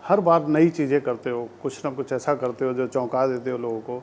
हर बार नई चीज़ें करते हो, कुछ ना कुछ ऐसा करते हो जो चौंका देते हो लोगों को।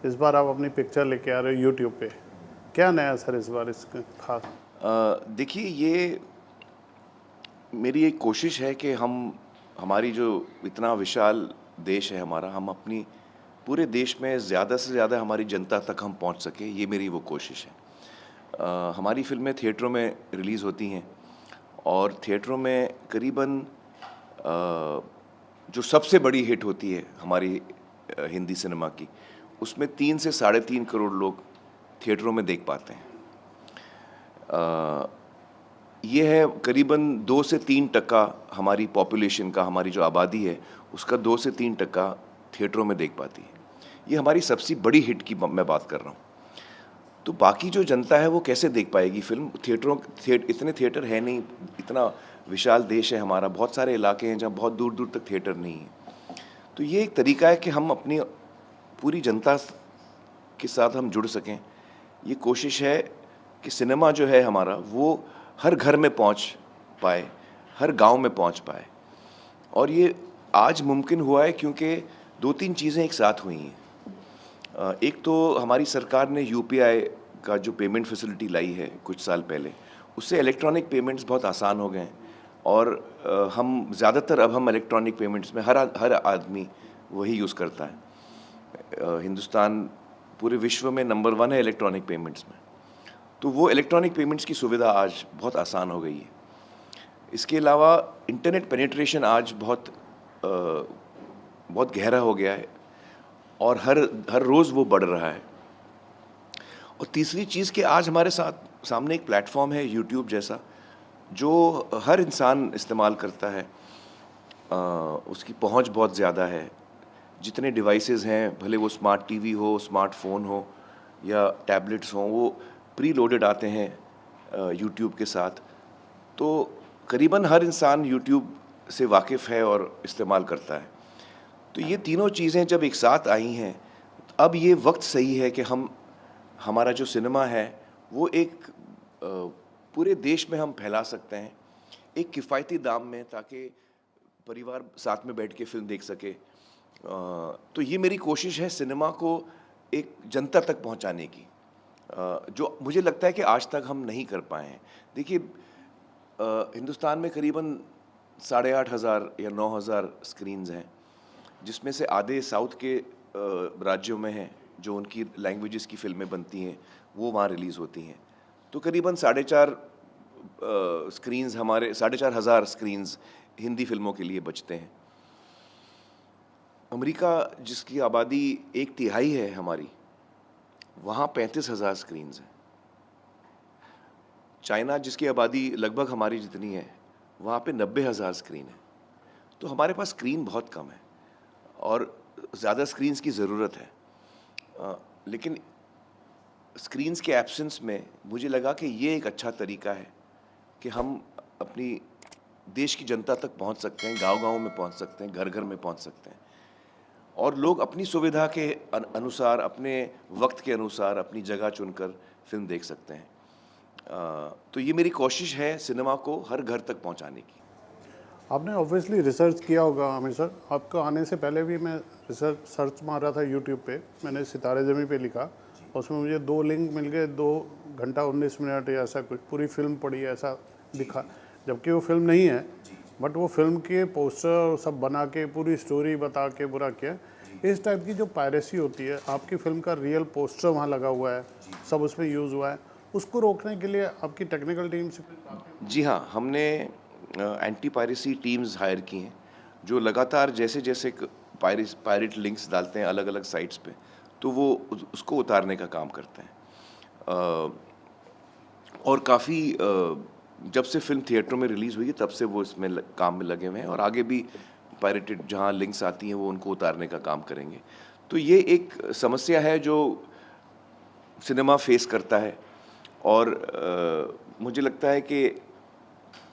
इस बार आप अपनी पिक्चर लेके आ रहे हो यूट्यूब पे, क्या नया सर इस बार इसका खास? देखिए, ये मेरी एक कोशिश है कि हमारी जो इतना विशाल देश है हमारा, हम अपनी पूरे देश में ज़्यादा से ज़्यादा हमारी जनता तक हम पहुंच सकें, ये मेरी वो कोशिश है। हमारी फ़िल्में थिएटरों में रिलीज़ होती हैं और थिएटरों में करीबन जो सबसे बड़ी हिट होती है हमारी हिंदी सिनेमा की, उसमें 3 से साढ़े 3 करोड़ लोग थिएटरों में देख पाते हैं। अ, ये है करीबन 2 से 3% हमारी पॉपुलेशन का, हमारी जो आबादी है, उसका 2 से 3% थिएटरों में देख पाती है। ये हमारी सबसे बड़ी हिट की मैं बात कर रहा हूँ। तो बाकी जो जनता है वो कैसे देख पाएगी फ़िल्म? इतने थिएटर है नहीं, इतना विशाल देश है हमारा, बहुत सारे इलाके हैं जहाँ बहुत दूर-दूर तक थिएटर नहीं है। तो ये एक तरीका है कि हम अपनी पूरी जनता के साथ हम जुड़ सकें। ये कोशिश है कि सिनेमा जो है हमारा वो हर घर में पहुंच पाए, हर गांव में पहुंच पाए। और ये आज मुमकिन हुआ है क्योंकि 2-3 चीज़ें एक साथ हुई हैं। एक तो हमारी सरकार ने यूपीआई का जो पेमेंट फैसिलिटी लाई है कुछ साल पहले, उससे इलेक्ट्रॉनिक पेमेंट्स बहुत आसान हो गए हैं और हम ज़्यादातर अब हम इलेक्ट्रॉनिक पेमेंट्स में हर आदमी वही यूज़ करता है। हिंदुस्तान पूरे विश्व में नंबर 1 है इलेक्ट्रॉनिक पेमेंट्स में। तो वो इलेक्ट्रॉनिक पेमेंट्स की सुविधा आज बहुत आसान हो गई है। इसके अलावा इंटरनेट पेनिट्रेशन आज बहुत गहरा हो गया है और हर हर रोज़ वो बढ़ रहा है। और तीसरी चीज़ कि आज हमारे साथ सामने एक प्लेटफ़ॉर्म है यूट्यूब जैसा, जो हर इंसान इस्तेमाल करता है। उसकी पहुँच बहुत ज़्यादा है। जितने डिवाइसेज़ हैं, भले वो स्मार्ट टीवी हो, स्मार्टफ़ोन हो या टैबलेट्स हों, वो प्री लोडेड आते हैं यूट्यूब के साथ। तो करीबन हर इंसान यूट्यूब से वाकिफ़ है और इस्तेमाल करता है। तो ये तीनों चीज़ें जब एक साथ आई हैं, अब ये वक्त सही है कि हम हमारा जो सिनेमा है वो एक पूरे देश में हम फैला सकते हैं, एक किफ़ायती दाम में, ताकि परिवार साथ में बैठ के फ़िल्म देख सके। तो ये मेरी कोशिश है सिनेमा को एक जनता तक पहुंचाने की, जो मुझे लगता है कि आज तक हम नहीं कर पाए हैं। देखिए, हिंदुस्तान में करीबन 8,500 या 9,000 स्क्रीन्स हैं, जिसमें से आधे साउथ के राज्यों में हैं, जो उनकी लैंग्वेजेस की फ़िल्में बनती हैं, वो वहाँ रिलीज़ होती हैं। तो करीबन 4,500 स्क्रीन्स, हमारे 4,500 स्क्रीन्स हिंदी फ़िल्मों के लिए बचते हैं। अमेरिका, जिसकी आबादी 1/3 है हमारी, वहाँ 35,000 स्क्रीन्स हैं। चाइना, जिसकी आबादी लगभग हमारी जितनी है, वहाँ पे 90,000 स्क्रीन है। तो हमारे पास स्क्रीन बहुत कम है और ज़्यादा स्क्रीन्स की ज़रूरत है। लेकिन स्क्रीन्स के एब्सेंस में मुझे लगा कि ये एक अच्छा तरीका है कि हम अपनी देश की जनता तक पहुंच सकते हैं, गांव-गांव में पहुंच सकते हैं, घर-घर में पहुंच सकते हैं और लोग अपनी सुविधा के अनुसार, अपने वक्त के अनुसार अपनी जगह चुनकर फ़िल्म देख सकते हैं। तो ये मेरी कोशिश है सिनेमा को हर घर तक पहुंचाने की। आपने ऑब्वियसली रिसर्च किया होगा आमिर सर, आपको आने से पहले भी मैं रिसर्च सर्च मार रहा था यूट्यूब पे, मैंने सितारे ज़मीं पे लिखा, उसमें मुझे 2 लिंक मिल गए, 2 घंटा 19 मिनट या ऐसा कुछ, पूरी फिल्म पड़ी ऐसा दिखा, जबकि वो फिल्म नहीं है, बट वो फिल्म के पोस्टर सब बना के पूरी स्टोरी बता के पूरा किया। इस टाइप की जो पायरेसी होती है, आपकी फिल्म का रियल पोस्टर वहाँ लगा हुआ है, सब उसमें यूज़ हुआ है, उसको रोकने के लिए आपकी टेक्निकल टीम से कुछ बात हुई? जी हाँ, हमने एंटी पायरेसी टीम्स हायर की हैं, जो लगातार जैसे-जैसे पायरेट लिंक्स डालते हैं अलग-अलग साइट्स पे, तो वो उसको उतारने का काम करते हैं। अ, और काफ़ी जब से फ़िल्म थिएटरों में रिलीज़ हुई है, तब से वो इसमें काम में लगे हुए हैं और आगे भी पायरेटेड जहाँ लिंक्स आती हैं, वो उनको उतारने का काम करेंगे। तो ये एक समस्या है जो सिनेमा फेस करता है और मुझे लगता है कि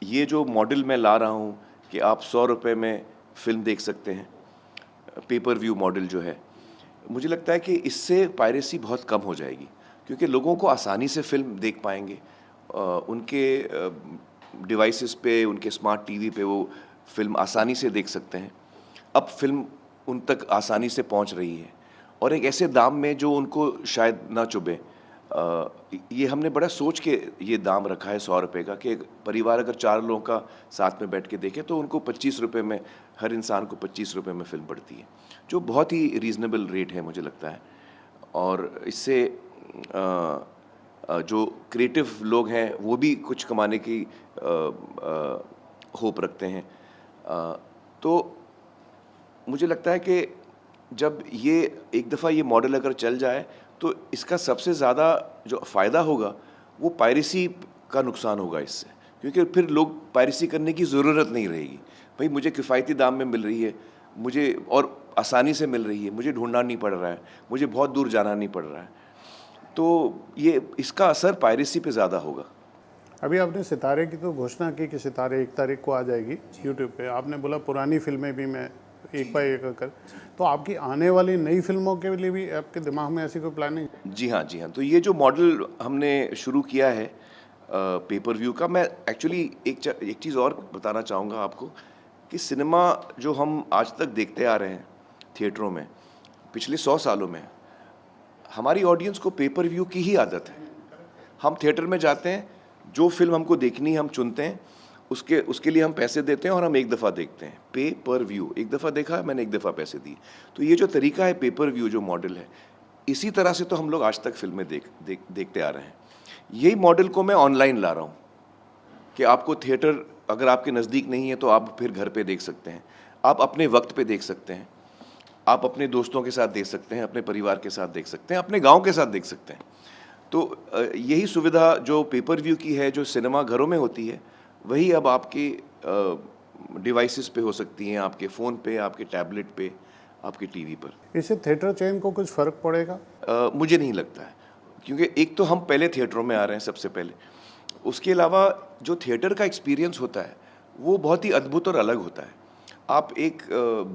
ये जो मॉडल मैं ला रहा हूँ कि आप 100 रुपए में फ़िल्म देख सकते हैं, पेपर व्यू मॉडल जो है, मुझे लगता है कि इससे पायरेसी बहुत कम हो जाएगी, क्योंकि लोगों को आसानी से फ़िल्म देख पाएँगे। उनके डिवाइसेस पे, उनके स्मार्ट टीवी पे वो फ़िल्म आसानी से देख सकते हैं। अब फिल्म उन तक आसानी से पहुंच रही है और एक ऐसे दाम में जो उनको शायद ना चुभे। ये हमने बड़ा सोच के ये दाम रखा है 100 रुपये का, कि एक परिवार अगर 4 लोगों का साथ में बैठ के देखे तो उनको 25 रुपये में, हर इंसान को 25 रुपये में फिल्म पड़ती है, जो बहुत ही रीज़नेबल रेट है मुझे लगता है। और इससे जो क्रिएटिव लोग हैं वो भी कुछ कमाने की होप रखते हैं। तो मुझे लगता है कि जब ये एक दफ़ा ये मॉडल अगर चल जाए तो इसका सबसे ज़्यादा जो फ़ायदा होगा वो पायरेसी का नुकसान होगा इससे, क्योंकि फिर लोग पायरेसी करने की ज़रूरत नहीं रहेगी। भाई मुझे किफ़ायती दाम में मिल रही है, मुझे और आसानी से मिल रही है, मुझे ढूंढना नहीं पड़ रहा है, मुझे बहुत दूर जाना नहीं पड़ रहा है, तो ये इसका असर पायरेसी पे ज़्यादा होगा। अभी आपने सितारे की तो घोषणा की कि सितारे 1 तारीख को आ जाएगी यूट्यूब पे। आपने बोला पुरानी फिल्में भी मैं एक बाय एक कर, तो आपकी आने वाली नई फिल्मों के लिए भी आपके दिमाग में ऐसी कोई प्लानिंग? जी हाँ, जी हाँ। तो ये जो मॉडल हमने शुरू किया है पेपर व्यू का, मैं एक्चुअली एक चीज़ और बताना चाहूँगा आपको कि सिनेमा जो हम आज तक देखते आ रहे हैं थिएटरों में पिछले 100 सालों में, हमारी ऑडियंस को पेपर व्यू की ही आदत है। हम थिएटर में जाते हैं, जो फिल्म हमको देखनी है हम चुनते हैं, उसके लिए हम पैसे देते हैं और हम एक दफ़ा देखते हैं। पे पर व्यू, एक दफ़ा देखा मैंने, एक दफ़ा पैसे दिए। तो ये जो तरीका है पेपर व्यू जो मॉडल है, इसी तरह से तो हम लोग आज तक फिल्में देखते आ रहे हैं। यही मॉडल को मैं ऑनलाइन ला रहा हूँ कि आपको थिएटर अगर आपके नज़दीक नहीं है तो आप फिर घर पे देख सकते हैं, आप अपने वक्त पे देख सकते हैं, आप अपने दोस्तों के साथ देख सकते हैं, अपने परिवार के साथ देख सकते हैं, अपने गाँव के साथ देख सकते हैं। तो यही सुविधा जो पेपर व्यू की है, जो सिनेमा घरों में होती है, वही अब आपके डिवाइसेस पे हो सकती हैं, आपके फ़ोन पे, आपके टैबलेट पे, आपके टीवी पर। इससे थिएटर चेन को कुछ फ़र्क पड़ेगा? मुझे नहीं लगता है, क्योंकि एक तो हम पहले थिएटरों में आ रहे हैं सबसे पहले, उसके अलावा जो थिएटर का एक्सपीरियंस होता है वो बहुत ही अद्भुत और अलग होता है। आप एक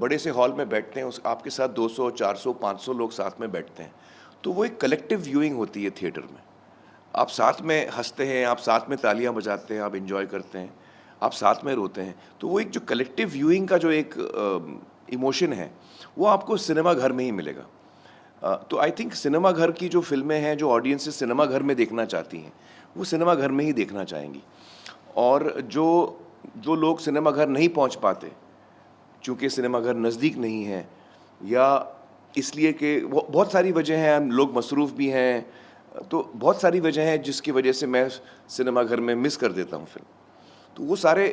बड़े से हॉल में बैठते हैं, आपके साथ 200, 400, 500 लोग साथ में बैठते हैं, तो वो एक कलेक्टिव व्यूइंग होती है थिएटर में। आप साथ में हंसते हैं, आप साथ में तालियां बजाते हैं, आप एंजॉय करते हैं, आप साथ में रोते हैं। तो वो एक जो कलेक्टिव व्यूइंग का जो एक इमोशन है वो आपको सिनेमा घर में ही मिलेगा। तो आई थिंक सिनेमा घर की जो फिल्में हैं, जो ऑडियंसेस सिनेमा घर में देखना चाहती हैं, वो सिनेमा घर में ही देखना चाहेंगी। और जो लोग सिनेमा घर नहीं पहुंच पाते, चूँकि सिनेमा घर नज़दीक नहीं है, या इसलिए कि बहुत सारी वजह हैं, लोग मसरूफ़ भी हैं, तो बहुत सारी वजह हैं जिसकी वजह से मैं सिनेमा घर में मिस कर देता हूँ फिल्म, तो वो सारे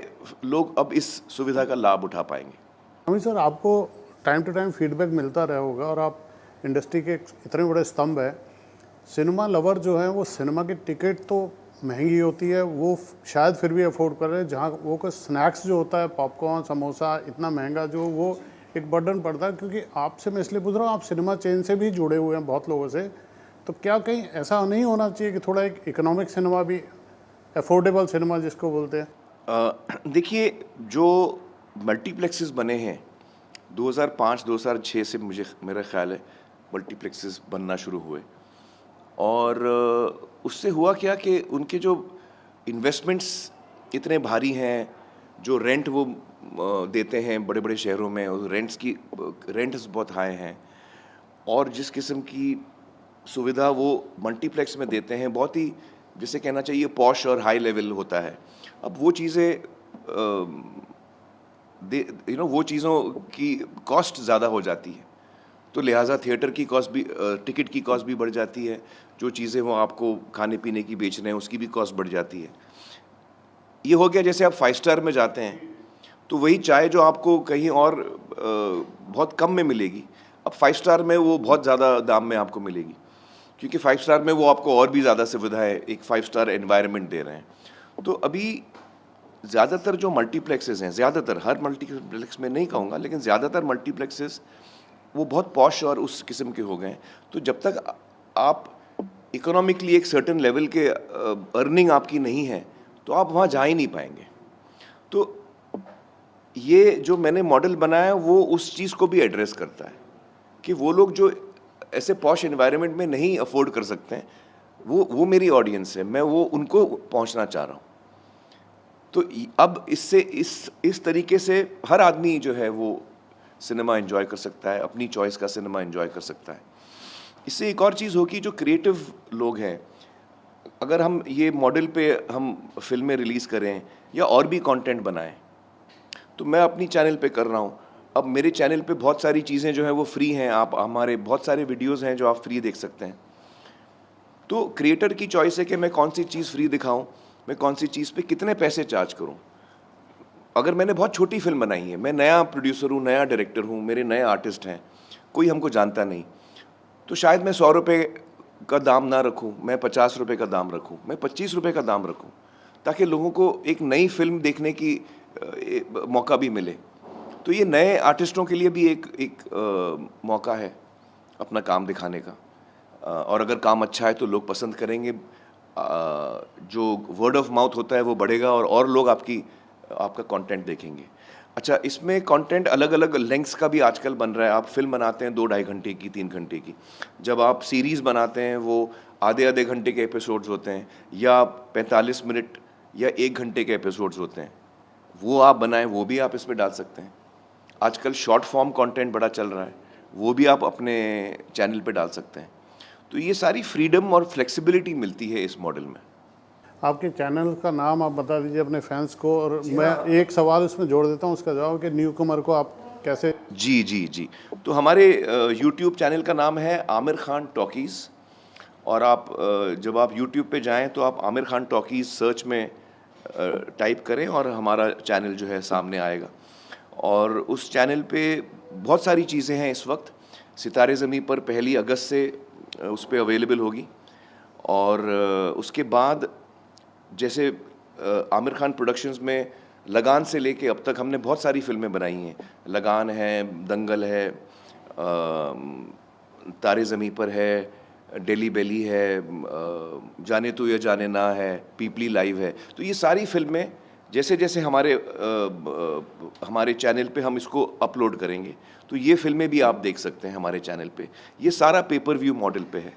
लोग अब इस सुविधा का लाभ उठा पाएंगे। अमित सर, आपको टाइम टू टाइम फीडबैक मिलता रहा होगा और आप इंडस्ट्री के इतने बड़े स्तंभ हैं। सिनेमा लवर जो है वो सिनेमा की टिकट तो महंगी होती है, वो शायद फिर भी अफोर्ड कर रहे हैं, जहाँ वो का स्नैक्स जो होता है, पॉपकॉर्न, समोसा, इतना महंगा, जो वो एक बर्डन पड़ता है। क्योंकि आपसे मैं इसलिए पूछ रहा हूँ, आप सिनेमा चेन से भी जुड़े हुए हैं बहुत लोगों से, तो क्या कहीं ऐसा नहीं होना चाहिए कि थोड़ा एक इकोनॉमिक सिनेमा भी, अफोर्डेबल सिनेमा जिसको बोलते हैं? देखिए, जो मल्टीप्लेक्सेस बने हैं 2005-2006 से, मेरा ख्याल है मल्टीप्लेक्सेस बनना शुरू हुए, और उससे हुआ क्या कि उनके जो इन्वेस्टमेंट्स इतने भारी हैं, जो रेंट वो देते हैं बड़े बड़े शहरों में, रेंट्स बहुत हाई हैं, और जिस किस्म की सुविधा वो मल्टीप्लेक्स में देते हैं, बहुत ही, जिसे कहना चाहिए, पॉश और हाई लेवल होता है। अब वो चीज़ें वो चीज़ों की कॉस्ट ज़्यादा हो जाती है, तो लिहाजा थिएटर की कॉस्ट भी, टिकट की कॉस्ट भी बढ़ जाती है, जो चीज़ें वो आपको खाने पीने की बेच रहे हैं उसकी भी कॉस्ट बढ़ जाती है। ये हो गया, जैसे आप 5 स्टार में जाते हैं तो वही चाय जो आपको कहीं और बहुत कम में मिलेगी, अब 5 स्टार में वो बहुत ज़्यादा दाम में आपको मिलेगी, क्योंकि 5 स्टार में वो आपको और भी ज़्यादा सुविधाएं, एक 5 स्टार एनवायरनमेंट दे रहे हैं। तो अभी ज़्यादातर जो मल्टीप्लेक्सेस हैं, ज़्यादातर, हर मल्टीप्लेक्स में नहीं कहूँगा, लेकिन ज़्यादातर मल्टीप्लेक्सेस वो बहुत पॉश और उस किस्म के हो गए हैं। तो जब तक आप इकोनॉमिकली एक सर्टेन लेवल के अर्निंग आपकी नहीं है, तो आप वहाँ जा ही नहीं पाएंगे। तो ये जो मैंने मॉडल बनाया है वो उस चीज़ को भी एड्रेस करता है कि वो लोग जो ऐसे पॉश एनवायरनमेंट में नहीं अफोर्ड कर सकते हैं, वो मेरी ऑडियंस है, मैं वो उनको पहुंचना चाह रहा हूं। तो अब इससे इस तरीके से हर आदमी जो है वो सिनेमा एंजॉय कर सकता है, अपनी चॉइस का सिनेमा एंजॉय कर सकता है। इससे एक और चीज़ होगी, जो क्रिएटिव लोग हैं, अगर हम ये मॉडल पे हम फिल्में रिलीज़ करें या और भी कंटेंट बनाएं, तो मैं अपनी चैनल पे कर रहा हूँ। अब मेरे चैनल पे बहुत सारी चीज़ें जो हैं वो फ्री हैं, आप हमारे बहुत सारे वीडियोज़ हैं जो आप फ्री देख सकते हैं। तो क्रिएटर की चॉइस है कि मैं कौन सी चीज़ फ्री दिखाऊं, मैं कौन सी चीज़ पे कितने पैसे चार्ज करूं। अगर मैंने बहुत छोटी फिल्म बनाई है, मैं नया प्रोड्यूसर हूं, नया डायरेक्टर हूं, मेरे नए आर्टिस्ट हैं, कोई हमको जानता नहीं, तो शायद मैं 100 रुपये का दाम ना रखूं, मैं 50 रुपये का दाम रखूं, मैं 25 रुपये का दाम रखूं, ताकि लोगों को एक नई फिल्म देखने की मौका भी मिले। तो ये नए आर्टिस्टों के लिए भी एक मौका है अपना काम दिखाने का। और अगर काम अच्छा है तो लोग पसंद करेंगे, जो वर्ड ऑफ माउथ होता है वो बढ़ेगा और लोग आपका कंटेंट देखेंगे। अच्छा, इसमें कंटेंट अलग अलग लेंथ्स का भी आजकल बन रहा है। आप फिल्म बनाते हैं 2-2.5 घंटे की, 3 घंटे की, जब आप सीरीज़ बनाते हैं वो आधे घंटे के एपिसोड्स होते हैं, या 45 मिनट या 1 घंटे के एपिसोड्स होते हैं, वो आप बनाएं, वो भी आप इसमें डाल सकते हैं। आजकल शॉर्ट फॉर्म कंटेंट बड़ा चल रहा है, वो भी आप अपने चैनल पे डाल सकते हैं। तो ये सारी फ्रीडम और फ्लेक्सिबिलिटी मिलती है इस मॉडल में। आपके चैनल का नाम आप बता दीजिए अपने फैंस को, और मैं एक सवाल उसमें जोड़ देता हूँ, उसका जवाब कि न्यू कमर को आप कैसे। जी। तो हमारे यूट्यूब चैनल का नाम है आमिर खान टॉकीज़, और आप जब आप यूट्यूब पे जाएं तो आप आमिर खान टॉकीज़ सर्च में टाइप करें और हमारा चैनल जो है सामने आएगा। और उस चैनल पे बहुत सारी चीज़ें हैं इस वक्त। सितारे ज़मीं पर 1 अगस्त से उस पे अवेलेबल होगी, और उसके बाद जैसे आमिर खान प्रोडक्शंस में लगान से लेके अब तक हमने बहुत सारी फिल्में बनाई हैं। लगान है, दंगल है, तारे ज़मीं पर है, डेली बेली है, जाने तू या जाने ना है, पीपली लाइव है। तो ये सारी फिल्में जैसे जैसे हमारे चैनल पे हम इसको अपलोड करेंगे, तो ये फिल्में भी आप देख सकते हैं हमारे चैनल पे। ये सारा पेपर व्यू मॉडल पे है।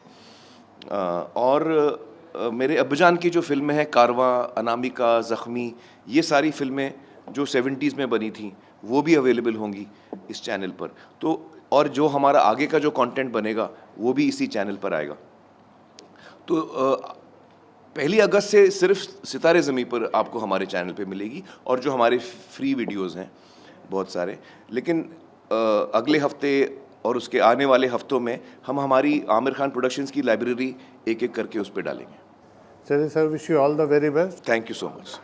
और मेरे अब्बाजान की जो फिल्में हैं, कारवां, अनामिका, ज़ख्मी, ये सारी फिल्में जो 70s में बनी थी, वो भी अवेलेबल होंगी इस चैनल पर। तो और जो हमारा आगे का जो कंटेंट बनेगा वो भी इसी चैनल पर आएगा। तो 1 अगस्त से सिर्फ सितारे ज़मीं पर आपको हमारे चैनल पे मिलेगी, और जो हमारे फ्री वीडियोज़ हैं बहुत सारे। लेकिन अगले हफ्ते और उसके आने वाले हफ्तों में हम हमारी आमिर खान प्रोडक्शंस की लाइब्रेरी एक एक करके उस पर डालेंगे। चलिए sir, wish you all the very best. Thank you so much.